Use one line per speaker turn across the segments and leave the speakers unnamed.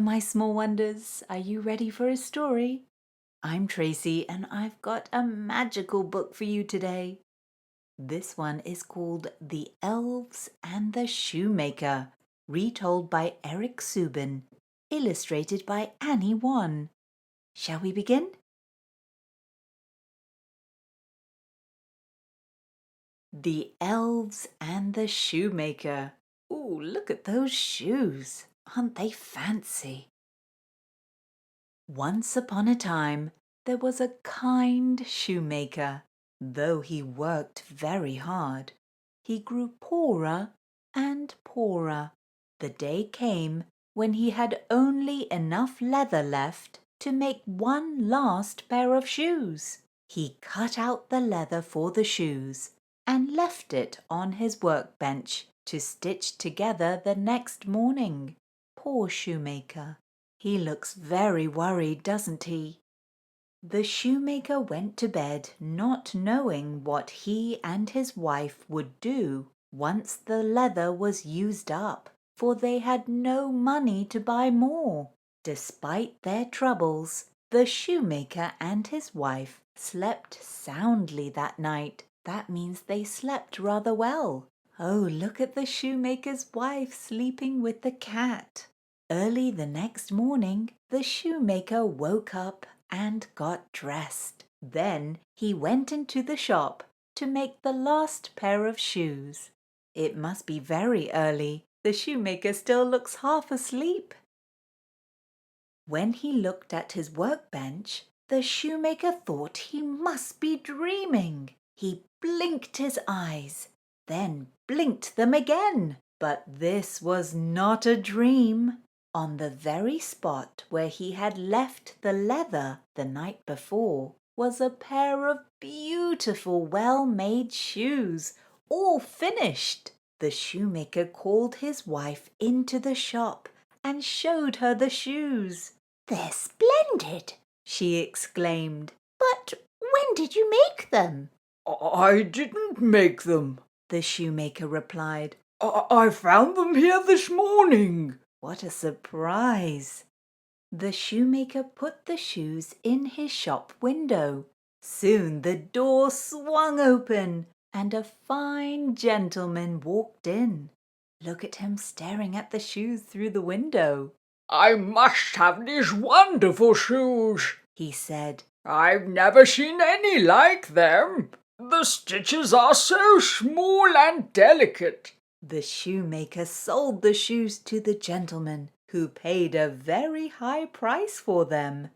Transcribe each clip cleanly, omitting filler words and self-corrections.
my small wonders. Are you ready for a story? I'm Tracy and I've got a magical book for you today. This one is called The Elves and the Shoemaker, retold by Eric Suben, illustrated by Annie Wan. Shall we begin? The Elves and the Shoemaker. Ooh, look at those shoes. Aren't they fancy? Once upon a time, there was a kind shoemaker. Though he worked very hard, he grew poorer and poorer. The day came when he had only enough leather left to make one last pair of shoes. He cut out the leather for the shoes and left it on his workbench to stitch together the next morning. Poor shoemaker. He looks very worried, doesn't he? The shoemaker went to bed not knowing what he and his wife would do once the leather was used up, for they had no money to buy more. Despite their troubles, the shoemaker and his wife slept soundly that night. That means they slept rather well. Oh, look at the shoemaker's wife sleeping with the cat. Early the next morning, the shoemaker woke up and got dressed. Then he went into the shop to make the last pair of shoes. It must be very early. The shoemaker still looks half asleep. When he looked at his workbench, the shoemaker thought he must be dreaming. He blinked his eyes, then blinked them again. But this was not a dream. On the very spot where he had left the leather the night before was a pair of beautiful, well-made shoes, all finished. The shoemaker called his wife into the shop and showed her the shoes. "They're splendid," she exclaimed. "But when did you make them?"
"I didn't make them,"
the shoemaker replied.
I found them here this morning."
What a surprise! The shoemaker put the shoes in his shop window. Soon the door swung open and a fine gentleman walked in. Look at him staring at the shoes through the window.
"I must have these wonderful shoes,"
he said.
"I've never seen any like them. The stitches are so small and delicate."
The shoemaker sold the shoes to the gentleman, who paid a very high price for them.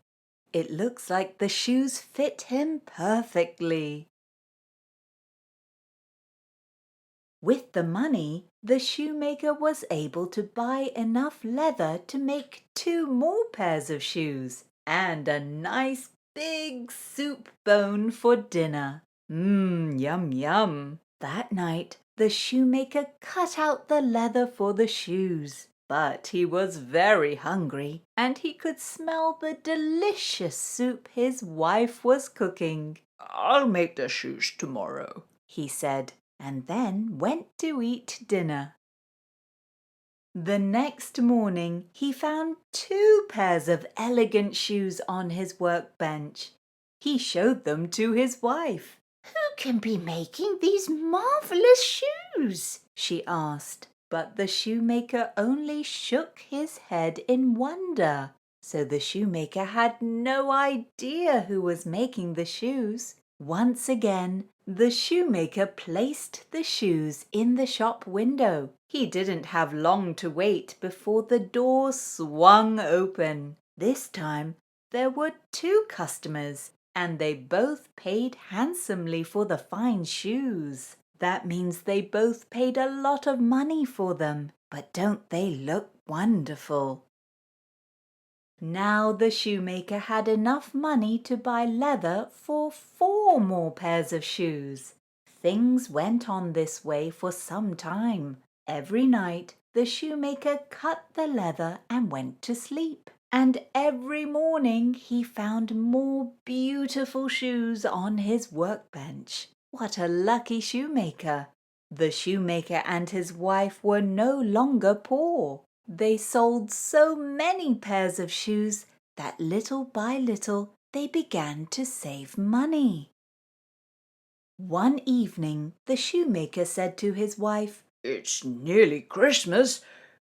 It looks like the shoes fit him perfectly. With the money, the shoemaker was able to buy enough leather to make 2 more pairs of shoes and a nice big soup bone for dinner. Yum yum. That night, the shoemaker cut out the leather for the shoes. But he was very hungry and he could smell the delicious soup his wife was cooking.
"I'll make the shoes tomorrow,"
he said, and then went to eat dinner. The next morning he found 2 pairs of elegant shoes on his workbench. He showed them to his wife. "Who can be making these marvellous shoes?" she asked. But the shoemaker only shook his head in wonder. So the shoemaker had no idea who was making the shoes. Once again, the shoemaker placed the shoes in the shop window. He didn't have long to wait before the door swung open. This time, there were 2 customers, and they both paid handsomely for the fine shoes. That means they both paid a lot of money for them. But don't they look wonderful? Now the shoemaker had enough money to buy leather for 4 more pairs of shoes. Things went on this way for some time. Every night the shoemaker cut the leather and went to sleep. And every morning he found more beautiful shoes on his workbench. What a lucky shoemaker! The shoemaker and his wife were no longer poor. They sold so many pairs of shoes that little by little they began to save money. One evening the shoemaker said to his wife,
"It's nearly Christmas,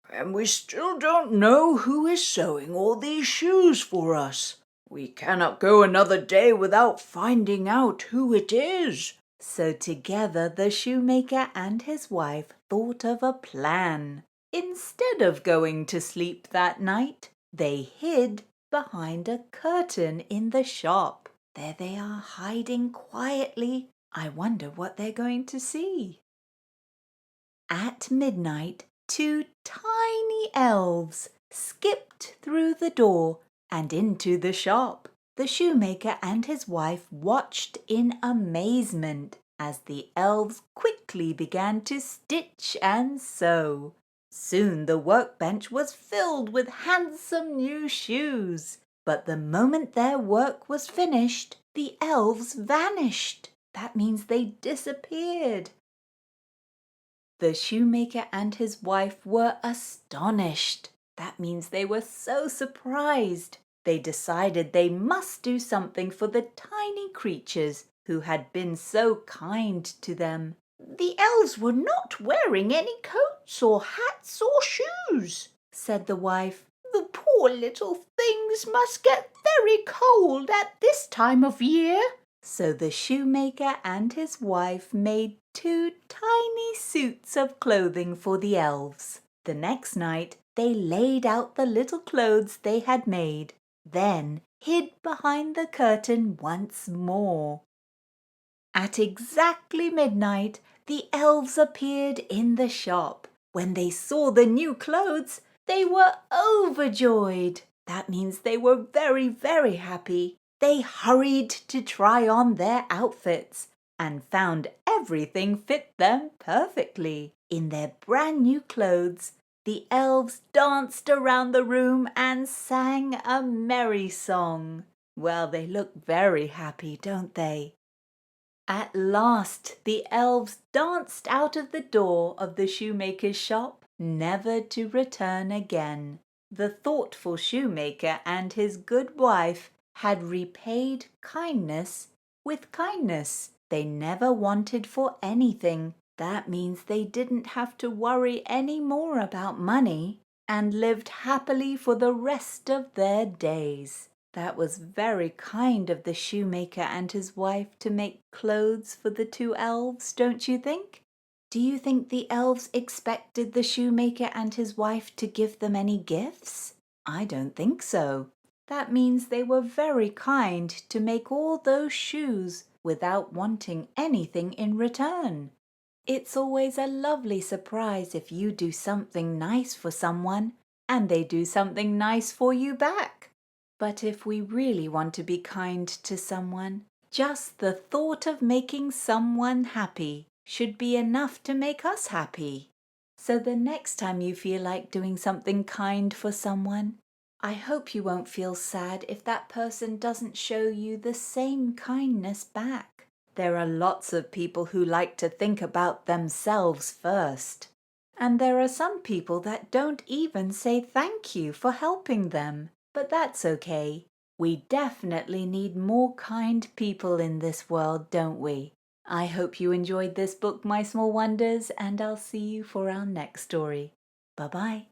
and we still don't know who is sewing all these shoes for us. We cannot go another day without finding out who it is."
So together the shoemaker and his wife thought of a plan. Instead of going to sleep that night, they hid behind a curtain in the shop. There they are, hiding quietly. I wonder what they're going to see. At midnight, two tiny elves skipped through the door and into the shop. The shoemaker and his wife watched in amazement as the elves quickly began to stitch and sew. Soon the workbench was filled with handsome new shoes. But the moment their work was finished, the elves vanished. That means they disappeared. The shoemaker and his wife were astonished. That means they were so surprised. They decided they must do something for the tiny creatures who had been so kind to them.
"The elves were not wearing any coats or hats or shoes,"
said the wife.
"The poor little things must get very cold at this time of year."
So the shoemaker and his wife made two tiny suits of clothing for the elves. The next night they laid out the little clothes they had made, then hid behind the curtain once more. At exactly midnight the elves appeared in the shop. When they saw the new clothes, they were overjoyed. That means they were very, very happy. They hurried to try on their outfits and found everything fit them perfectly. In their brand new clothes, the elves danced around the room and sang a merry song. Well, they look very happy, don't they? At last the elves danced out of the door of the shoemaker's shop, never to return again. The thoughtful shoemaker and his good wife had repaid kindness with kindness. They never wanted for anything. That means they didn't have to worry any more about money and lived happily for the rest of their days. That was very kind of the shoemaker and his wife to make clothes for the two elves, don't you think? Do you think the elves expected the shoemaker and his wife to give them any gifts? I don't think so. That means they were very kind to make all those shoes without wanting anything in return. It's always a lovely surprise if you do something nice for someone and they do something nice for you back. But if we really want to be kind to someone, just the thought of making someone happy should be enough to make us happy. So the next time you feel like doing something kind for someone, I hope you won't feel sad if that person doesn't show you the same kindness back. There are lots of people who like to think about themselves first. And there are some people that don't even say thank you for helping them. But that's okay. We definitely need more kind people in this world, don't we? I hope you enjoyed this book, My Small Wonders, and I'll see you for our next story. Bye-bye.